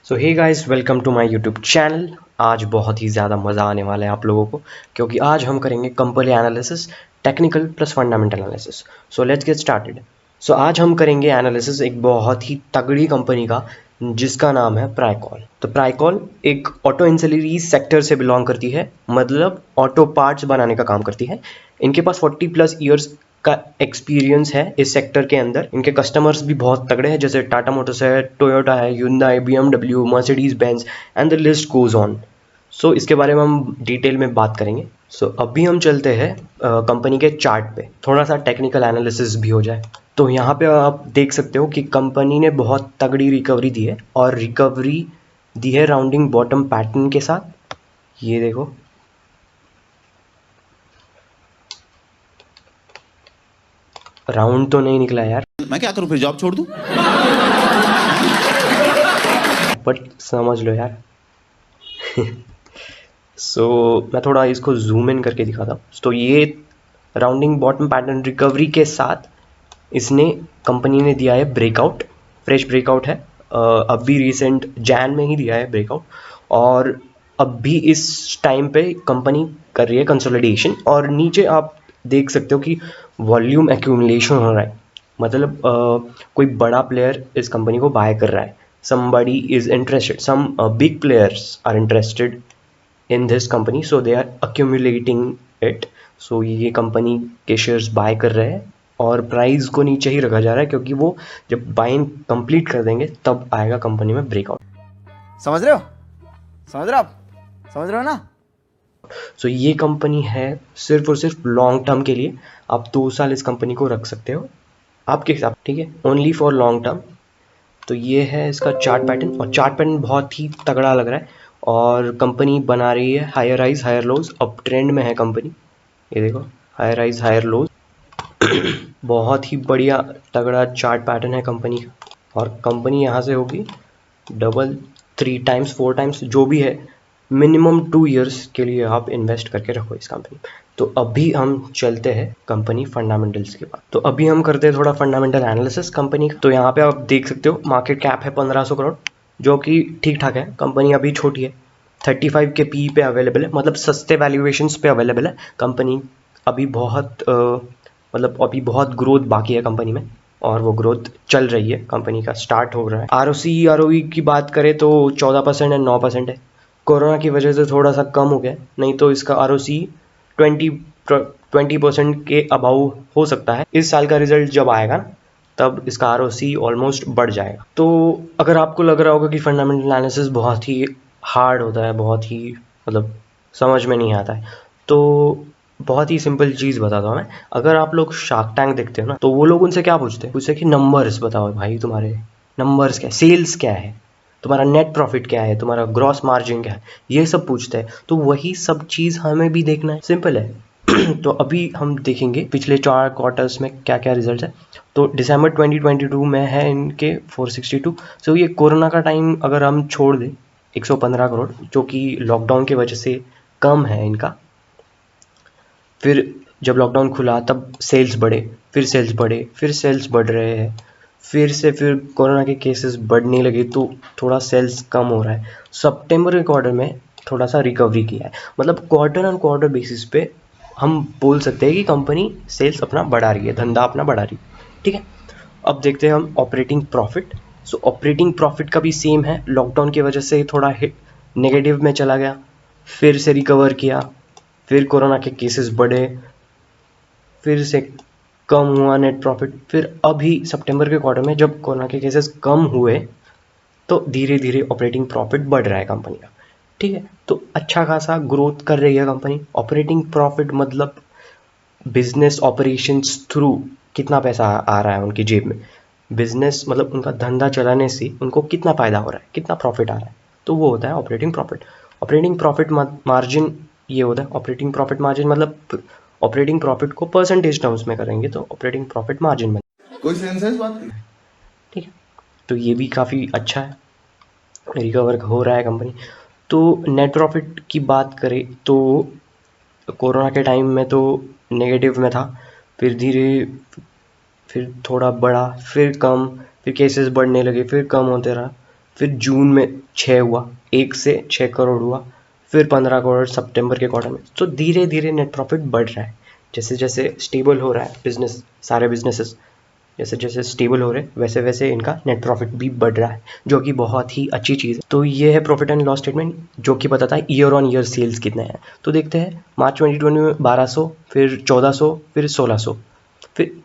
So hey guys, welcome to my YouTube channel. आज बहुत ही ज़्यादा मज़ा आने वाला है आप लोगों को, क्योंकि आज हम करेंगे company analysis, technical plus fundamental analysis. So let's get started. So आज हम करेंगे एनालिसिस एक बहुत ही तगड़ी कंपनी का, जिसका नाम है प्राइकॉल। तो प्राइकॉल एक ऑटो इंसिलरी सेक्टर से बिलोंग करती है, मतलब ऑटो पार्ट्स बनाने का काम करती है। इनके पास 40+ ईयर्स का एक्सपीरियंस है इस सेक्टर के अंदर। इनके कस्टमर्स भी बहुत तगड़े हैं, जैसे टाटा मोटर्स है, टोयोटा है, Hyundai, BMW, Mercedes Benz and the list goes on. So इसके बारे में हम डिटेल में बात करेंगे। सो अभी हम चलते हैं कंपनी के चार्ट पे, थोड़ा सा टेक्निकल एनालिसिस भी हो जाए। तो यहाँ पे आप देख सकते हो कि कंपनी ने बहुत तगड़ी रिकवरी दी है, और रिकवरी दी है राउंडिंग बॉटम पैटर्न के साथ। ये देखो, राउंड तो नहीं निकला यार, मैं क्या करूं, फिर जॉब छोड़ दूं? बट समझ लो यार। सो मैं थोड़ा इसको जूम इन करके दिखाता हूँ। तो ये राउंडिंग बॉटम पैटर्न रिकवरी के साथ इसने कंपनी ने दिया है ब्रेकआउट, फ्रेश ब्रेकआउट है। अभी रिसेंट जैन में ही दिया है ब्रेकआउट, और अभी इस टाइम पे कंपनी कर रही है कंसोलिडेशन। और नीचे आप देख सकते हो कि वॉल्यूम एक्यूमुलेशन हो रहा है, मतलब कोई बड़ा प्लेयर इस कंपनी को बाय कर रहा है। somebody is interested, some big players are interested in this company, so they are accumulating it. so ये कंपनी के शेयर्स बाय कर रहे हैं, और प्राइस को नीचे ही रखा जा रहा है, क्योंकि वो जब बाइंग कंप्लीट कर देंगे तब आएगा कंपनी में ब्रेकआउट। समझ रहे हो? समझ रहे हो आप? समझ रहे हो ना? सो ये कंपनी है सिर्फ और सिर्फ लॉन्ग टर्म के लिए। आप 2 साल इस कंपनी को रख सकते हो आपके हिसाब, ठीक है, ओनली फॉर लॉन्ग टर्म। तो ये है इसका चार्ट पैटर्न, और चार्ट पैटर्न बहुत ही तगड़ा लग रहा है। और कंपनी बना रही है हायर हाइज हायर लोज, अब ट्रेंड में है कंपनी। ये देखो, हायर हाइज हायर लोज। बहुत ही बढ़िया तगड़ा चार्ट पैटर्न है कंपनी का। और कंपनी यहाँ से होगी डबल, 3 टाइम्स, 4 टाइम्स, जो भी है। मिनिमम 2 इयर्स के लिए आप इन्वेस्ट करके रखो इस कंपनी। तो अभी हम चलते हैं कंपनी फंडामेंटल्स के बाद। तो अभी हम करते हैं थोड़ा फंडामेंटल एनालिसिस कंपनी का। तो यहाँ पे आप देख सकते हो मार्केट कैप है 1500 करोड़, जो कि ठीक ठाक है। कंपनी अभी छोटी है, 35 के पी पे अवेलेबल है, मतलब सस्ते वैल्यूएशंस पे अवेलेबल है कंपनी। अभी बहुत मतलब अभी बहुत ग्रोथ बाकी है कंपनी में, और वो ग्रोथ चल रही है, कंपनी का स्टार्ट हो रहा है। ROC की बात करें तो 14% है, 9% है। कोरोना की वजह से थोड़ा सा कम हो गया, नहीं तो इसका ROC 20% के अबाउ हो सकता है। इस साल का रिजल्ट जब आएगा ना, तब इसका ROC ऑलमोस्ट बढ़ जाएगा। तो अगर आपको लग रहा होगा कि फंडामेंटल एनालिसिस बहुत ही हार्ड होता है, बहुत ही मतलब समझ में नहीं आता है, तो बहुत ही सिंपल चीज़ बताता हूँ मैं। अगर आप लोग शार्क टैंक देखते हो ना, तो वो लोग उनसे क्या पूछते हैं, पूछते हैं कि नंबर्स बताओ भाई, तुम्हारे नंबर्स क्या है, सेल्स क्या है, तुम्हारा नेट प्रॉफिट क्या है, तुम्हारा ग्रॉस मार्जिन क्या है, ये सब पूछते हैं। तो वही सब चीज़ हमें भी देखना है, सिंपल है। तो अभी हम देखेंगे पिछले 4 क्वार्टर्स में क्या क्या रिजल्ट है। तो दिसंबर 2022 में है इनके 462। सो ये कोरोना का टाइम अगर हम छोड़ दें, 115 करोड़, जो कि लॉकडाउन की वजह से कम है इनका। फिर जब लॉकडाउन खुला तब सेल्स बढ़े, फिर सेल्स बढ़े, फिर सेल्स बढ़ रहे हैं, फिर कोरोना के केसेस बढ़ने लगे, तो थोड़ा सेल्स कम हो रहा है। सितंबर के क्वार्टर में थोड़ा सा रिकवरी किया है, मतलब क्वार्टर ऑन क्वार्टर बेसिस पे हम बोल सकते हैं कि कंपनी सेल्स अपना बढ़ा रही है, धंधा अपना बढ़ा रही है, ठीक है। अब देखते हैं हम ऑपरेटिंग प्रॉफिट। सो ऑपरेटिंग प्रॉफिट का भी सेम है, लॉकडाउन की वजह से थोड़ा हिट नेगेटिव में चला गया, फिर से रिकवर किया, फिर कोरोना के केसेस बढ़े, फिर से कम हुआ नेट प्रॉफिट। फिर अभी सितंबर के क्वार्टर में जब कोरोना के केसेस कम हुए, तो धीरे धीरे ऑपरेटिंग प्रॉफिट बढ़ रहा है कंपनी का, ठीक है। तो अच्छा खासा ग्रोथ कर रही है कंपनी। ऑपरेटिंग प्रॉफिट मतलब बिजनेस ऑपरेशंस थ्रू कितना पैसा आ रहा है उनकी जेब में, बिजनेस मतलब उनका धंधा चलाने से उनको कितना फ़ायदा हो रहा है, कितना प्रॉफिट आ रहा है, तो वो होता है operating profit. Operating profit margin ये होता है, ऑपरेटिंग प्रॉफिट मार्जिन मतलब ऑपरेटिंग प्रॉफिट को परसेंटेज टर्म्स में करेंगे तो ऑपरेटिंग प्रॉफिट मार्जिन में, कोई सेंस है इस बात की? ठीक है। तो ये भी काफ़ी अच्छा है, रिकवर हो रहा है कंपनी। तो नेट प्रॉफिट की बात करें तो कोरोना के टाइम में तो नेगेटिव में था, फिर थोड़ा बढ़ा, फिर कम, फिर केसेस बढ़ने लगे, फिर कम होते रहा, फिर जून में 6 हुआ, 1 से 6 करोड़ हुआ, फिर 15 करोड़ सितंबर के क्वार्टर में। तो धीरे धीरे नेट प्रॉफिट बढ़ रहा है, जैसे जैसे स्टेबल हो रहा है बिजनेस, सारे बिजनेसेस जैसे जैसे स्टेबल हो रहे हैं वैसे वैसे इनका नेट प्रॉफिट भी बढ़ रहा है, जो कि बहुत ही अच्छी चीज़ है। तो ये है प्रॉफिट एंड लॉस स्टेटमेंट, जो कि बताता है ईयर ऑन ईयर सेल्स कितने हैं। तो देखते हैं मार्च 2020 में 1200, फिर 1400, फिर 1600, फिर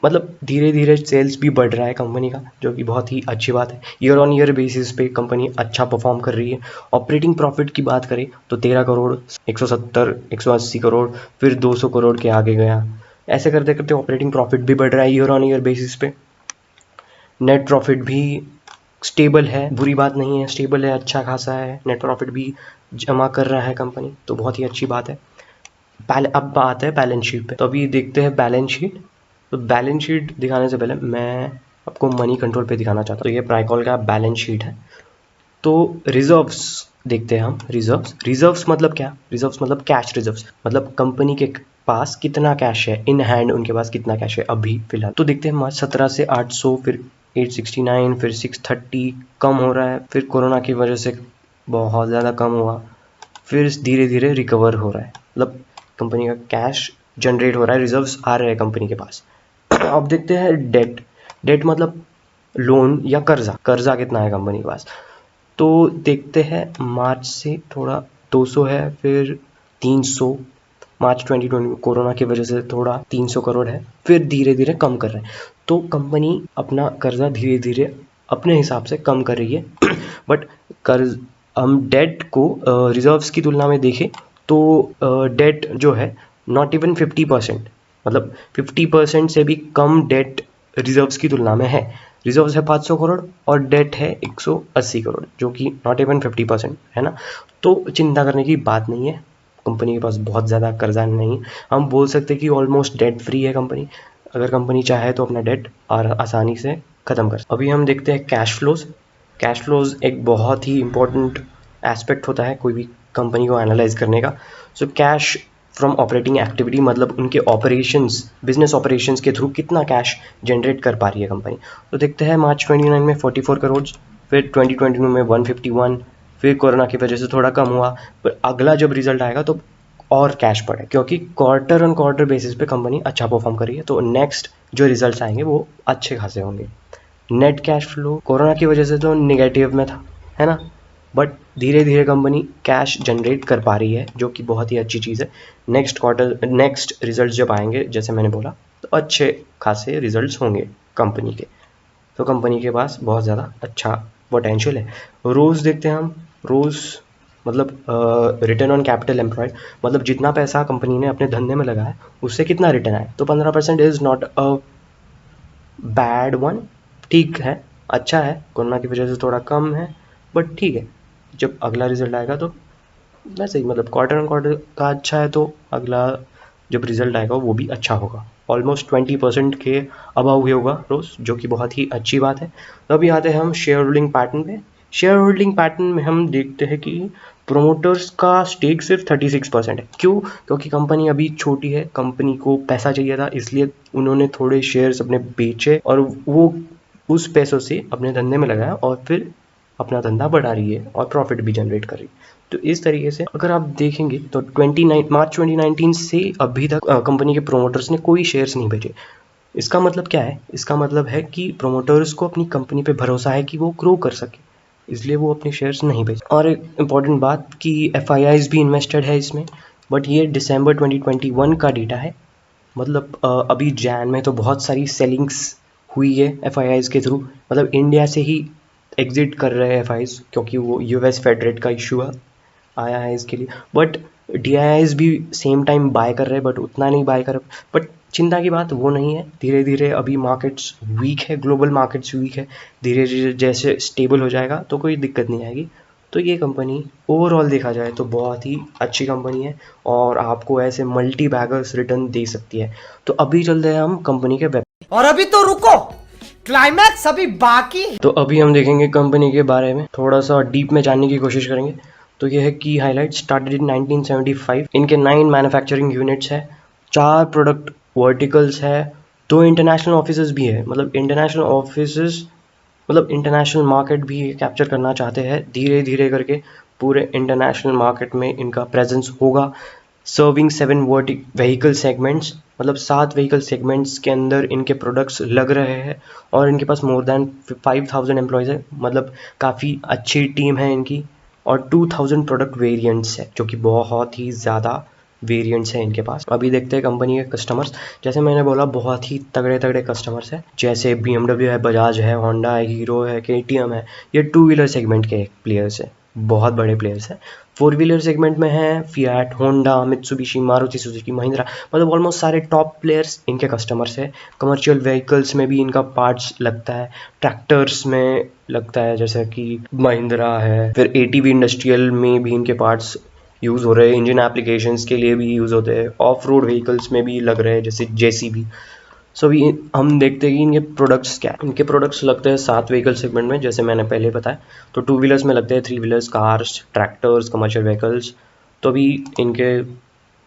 मतलब धीरे धीरे सेल्स भी बढ़ रहा है कंपनी का, जो कि बहुत ही अच्छी बात है। ईयर ऑन ईयर बेसिस पे कंपनी अच्छा परफॉर्म कर रही है। ऑपरेटिंग प्रॉफिट की बात करें तो 13 करोड़, 170, 180 करोड़, फिर 200 करोड़ के आगे गया। ऐसे करते करते ऑपरेटिंग प्रॉफिट भी बढ़ रहा है ईयर ऑन ईयर बेसिस पे। नेट प्रॉफिट भी स्टेबल है, बुरी बात नहीं है, स्टेबल है, अच्छा खासा है, नेट प्रॉफिट भी जमा कर रहा है कंपनी, तो बहुत ही अच्छी बात है। अब बात है बैलेंस शीट पे, तो अभी देखते हैं बैलेंस शीट। तो बैलेंस शीट दिखाने से पहले मैं आपको मनी कंट्रोल पे दिखाना चाहता हूँ। तो ये प्राइकॉल का बैलेंस शीट है। तो रिजर्व्स देखते हैं हम। रिजर्व्स मतलब क्या? रिजर्व्स मतलब कैश रिजर्व्स, मतलब कंपनी के पास कितना कैश है इन हैंड, उनके पास कितना कैश है अभी फिलहाल। तो देखते हैं मार्च 17 से 800, फिर 869, फिर 630, कम हो रहा है, फिर कोरोना की वजह से बहुत ज़्यादा कम हुआ, फिर धीरे धीरे रिकवर हो रहा है, मतलब कंपनी का कैश जनरेट हो रहा है, रिजर्व्स आ रहे हैं कंपनी के पास। अब देखते हैं डेट। डेट मतलब लोन या कर्जा, कर्जा कितना है कंपनी के पास। तो देखते हैं मार्च से थोड़ा 200 है, फिर 300, मार्च 2020 कोरोना की वजह से थोड़ा 300 करोड़ है, फिर धीरे धीरे कम कर रहे हैं। तो कंपनी अपना कर्जा धीरे धीरे अपने हिसाब से कम कर रही है। बट कर्ज हम डेट को रिजर्व्स की तुलना में देखें तो डेट जो है नॉट इवन 50%, मतलब 50% से भी कम डेट रिजर्व्स की तुलना में है। रिजर्व्स है 500 करोड़ और डेट है 180 करोड़, जो कि नॉट इवन 50% है ना। तो चिंता करने की बात नहीं है, कंपनी के पास बहुत ज़्यादा कर्जा नहीं है। हम बोल सकते हैं कि ऑलमोस्ट डेट फ्री है कंपनी। अगर कंपनी चाहे तो अपना डेट और आसानी से ख़त्म कर। अभी हम देखते हैं कैश फ्लोज। कैश फ्लोज एक बहुत ही इंपॉर्टेंट एस्पेक्ट होता है कोई भी कंपनी को एनालाइज करने का। So cash from operating activity मतलब उनके ऑपरेशंस, बिजनेस ऑपरेशंस के थ्रू कितना कैश जनरेट कर पा रही है कंपनी। तो देखते हैं मार्च 29 में 44 करोड़, फिर 2020 में 151, फिर कोरोना की वजह से थोड़ा कम हुआ, पर अगला जब रिजल्ट आएगा तो और कैश बढ़े, क्योंकि क्वार्टर ऑन क्वार्टर बेसिस पे कंपनी अच्छा परफॉर्म कर रही है। तो नेक्स्ट जो रिजल्ट्स आएंगे वो अच्छे खासे होंगे। नेट कैश फ्लो कोरोना की वजह से तो नेगेटिव में था, है ना, बट धीरे धीरे कंपनी कैश जनरेट कर पा रही है, जो कि बहुत ही अच्छी चीज़ है। नेक्स्ट रिजल्ट जब आएंगे, जैसे मैंने बोला, तो अच्छे खासे रिजल्ट्स होंगे कंपनी के। तो कंपनी के पास बहुत ज़्यादा अच्छा पोटेंशियल है। रोज़ देखते हैं हम। रोज़ मतलब रिटर्न ऑन कैपिटल एम्प्लॉयड, मतलब जितना पैसा कंपनी ने अपने धंधे में लगाया उससे कितना रिटर्न आया। तो 15% is not a bad one, ठीक है, अच्छा है। कोरोना की वजह से थोड़ा कम है, बट ठीक है। जब अगला रिजल्ट आएगा तो वैसे ही, मतलब क्वार्टर ऑन क्वार्टर का अच्छा है, तो अगला जब रिजल्ट आएगा वो भी अच्छा होगा। ऑलमोस्ट 20% के अबव ही होगा रोज़, जो कि बहुत ही अच्छी बात है। तो अभी आते हैं हम शेयर होल्डिंग पैटर्न पे। शेयर होल्डिंग पैटर्न में हम देखते हैं कि प्रोमोटर्स का स्टेक सिर्फ 36% है। क्यों? क्योंकि कंपनी अभी छोटी है, कंपनी को पैसा चाहिए था, इसलिए उन्होंने थोड़े शेयर्स अपने बेचे और वो उस पैसों से अपने धंधे में लगाया और फिर अपना धंधा बढ़ा रही है और प्रॉफिट भी जनरेट कर रही है। तो इस तरीके से अगर आप देखेंगे तो मार्च 2019 से अभी तक कंपनी के प्रोमोटर्स ने कोई शेयर्स नहीं बेचे। इसका मतलब क्या है? इसका मतलब है कि प्रोमोटर्स को अपनी कंपनी पे भरोसा है कि वो ग्रो कर सके, इसलिए वो अपने शेयर्स नहीं बेचे। और एक इम्पॉर्टेंट बात कि एफआईआईज भी इन्वेस्टेड है इसमें, बट ये दिसंबर 2021 का डेटा है। मतलब अभी जैन में तो बहुत सारी सेलिंग्स हुई है एफआईआईज के थ्रू, मतलब इंडिया से ही एग्जिट कर रहे हैं एफआईआईज, क्योंकि वो यूएस फेड रेट का इशू आया है इसके लिए। बट डीआईआईज भी सेम टाइम बाय कर रहे हैं, बट उतना नहीं बाय कर। बट चिंता की बात वो नहीं है, धीरे धीरे अभी मार्केट्स वीक है, ग्लोबल मार्केट्स वीक है, धीरे धीरे जैसे स्टेबल हो जाएगा तो कोई दिक्कत नहीं आएगी। तो ये कंपनी ओवरऑल देखा जाए तो बहुत ही अच्छी कंपनी है और आपको ऐसे मल्टी बैगर्स रिटर्न दे सकती है। तो अभी चलते हैं हम कंपनी के वेब। और अभी तो रुको, क्लाइमैक्स अभी बाकी है। तो अभी हम देखेंगे कंपनी के बारे में, थोड़ा सा डीप में जानने की कोशिश करेंगे। तो ये है की हाईलाइट स्टार्टेड इन 1975। इनके 9 मैन्युफैक्चरिंग यूनिट्स है, 4 प्रोडक्ट वर्टिकल्स है, 2 इंटरनेशनल ऑफिस भी है। मतलब इंटरनेशनल ऑफिस मतलब इंटरनेशनल मार्केट भी कैप्चर करना चाहते हैं, धीरे धीरे करके पूरे इंटरनेशनल मार्केट में इनका प्रेजेंस होगा। सर्विंग 7 व्हीकल सेगमेंट्स, मतलब 7 व्हीकल सेगमेंट्स के अंदर इनके प्रोडक्ट्स लग रहे हैं और इनके पास मोर देन 5000 एम्प्लॉयज़ है, मतलब काफ़ी अच्छी टीम है इनकी। और 2000 प्रोडक्ट वेरिएंट्स है, जो कि बहुत ही ज़्यादा वेरिएंट्स हैं इनके पास। अभी देखते हैं कंपनी के कस्टमर्स। जैसे मैंने बोला, बहुत ही तगड़े तगड़े कस्टमर्स हैं, जैसे BMW है, बजाज है, होंडा है, हीरो है, KTM है। ये 2 व्हीलर सेगमेंट के प्लेयर्स हैं, बहुत बड़े प्लेयर्स हैं। 4 व्हीलर सेगमेंट में है fiat, Honda, Mitsubishi, Maruti Suzuki, Mahindra, मतलब ऑलमोस्ट सारे टॉप प्लेयर्स इनके कस्टमर्स हैं। कमर्शियल व्हीकल्स में भी इनका पार्ट्स लगता है, ट्रैक्टर्स में लगता है जैसे कि महिंद्रा है, फिर ATV इंडस्ट्रियल में भी इनके पार्ट्स यूज़ हो रहे हैं, इंजन एप्लीकेशंस के लिए भी यूज़ होते हैं, ऑफ रोड व्हीकल्स में भी लग रहे हैं जैसे JCB। सो अभी हम देखते हैं कि इनके प्रोडक्ट्स क्या हैं। इनके प्रोडक्ट्स लगते हैं 7 व्हीकल सेगमेंट में, जैसे मैंने पहले बताया। तो 2 व्हीलर्स में लगते हैं 3 wheelers, cars, tractors, commercial vehicles. तो अभी इनके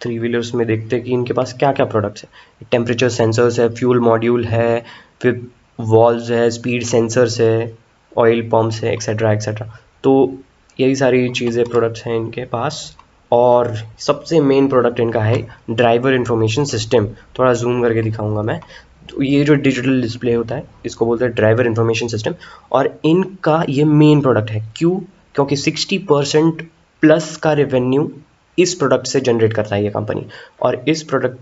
3 व्हीलर्स में देखते हैं कि इनके पास क्या क्या प्रोडक्ट्स हैं। टेम्परेचर सेंसर्स है, फ्यूल मॉड्यूल है, फिर वॉल्व्स है, स्पीड सेंसर्स है, ऑयल पम्प्स है, एक्सेट्रा एक्सेट्रा। तो यही सारी चीज़ें प्रोडक्ट्स हैं इनके पास। और सबसे मेन प्रोडक्ट इनका है ड्राइवर इंफॉर्मेशन सिस्टम। थोड़ा जूम करके दिखाऊंगा मैं। तो ये जो डिजिटल डिस्प्ले होता है, इसको बोलते हैं ड्राइवर इंफॉर्मेशन सिस्टम। और इनका ये मेन प्रोडक्ट है। क्यों? क्योंकि 60% प्लस का रेवेन्यू इस प्रोडक्ट से जनरेट करता है ये कंपनी। और इस प्रोडक्ट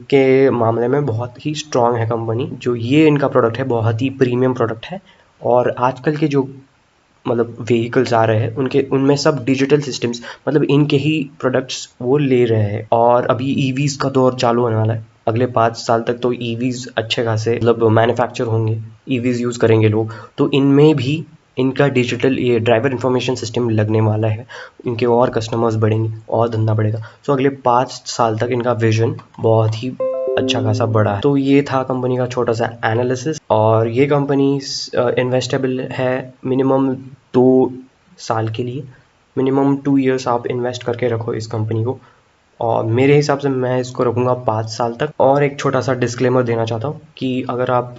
के मामले में बहुत ही स्ट्रांग है कंपनी। जो ये इनका प्रोडक्ट है, बहुत ही प्रीमियम प्रोडक्ट है। और आजकल के जो मतलब व्हीकल्स आ रहे हैं, उनके उनमें सब डिजिटल सिस्टम्स, मतलब इनके ही प्रोडक्ट्स वो ले रहे हैं। और अभी ईवीज़ का दौर चालू होने वाला है। अगले 5 साल तक तो ईवीज़ अच्छे खासे मतलब मैन्युफैक्चर होंगे, ईवीज़ यूज़ करेंगे लोग। तो इनमें भी इनका डिजिटल ये ड्राइवर इंफॉर्मेशन सिस्टम लगने वाला है। इनके और कस्टमर्स बढ़ेंगे और धंधा बढ़ेगा। सो अगले 5 साल तक इनका विजन बहुत ही अच्छा खासा बड़ा है। तो ये था कंपनी का छोटा सा एनालिसिस। और ये कंपनी इन्वेस्टेबल है मिनिमम 2 साल के लिए। मिनिमम 2 ईयर्स आप इन्वेस्ट करके रखो इस कंपनी को। और मेरे हिसाब से मैं इसको रखूँगा 5 साल तक। और एक छोटा सा डिस्क्लेमर देना चाहता हूँ कि अगर आप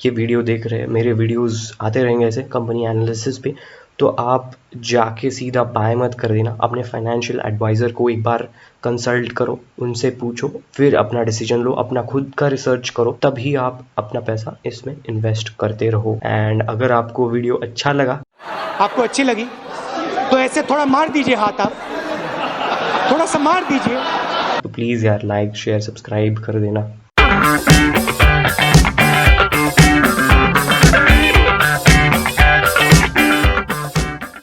ये वीडियो देख रहे हैं, मेरे वीडियोस आते रहेंगे ऐसे कंपनी एनालिसिस पे, तो आप जाके सीधा बाय मत कर देना। अपने फाइनेंशियल एडवाइज़र को एक बार कंसल्ट करो, उनसे पूछो, फिर अपना डिसीजन लो, अपना खुद का रिसर्च करो, तभी आप अपना पैसा इसमें इन्वेस्ट करते रहो। एंड अगर आपको वीडियो अच्छा लगा, आपको अच्छी लगी तो ऐसे थोड़ा मार दीजिए हाथ, आप थोड़ा सा मार दीजिए। तो प्लीज़ यार लाइक शेयर सब्सक्राइब कर देना।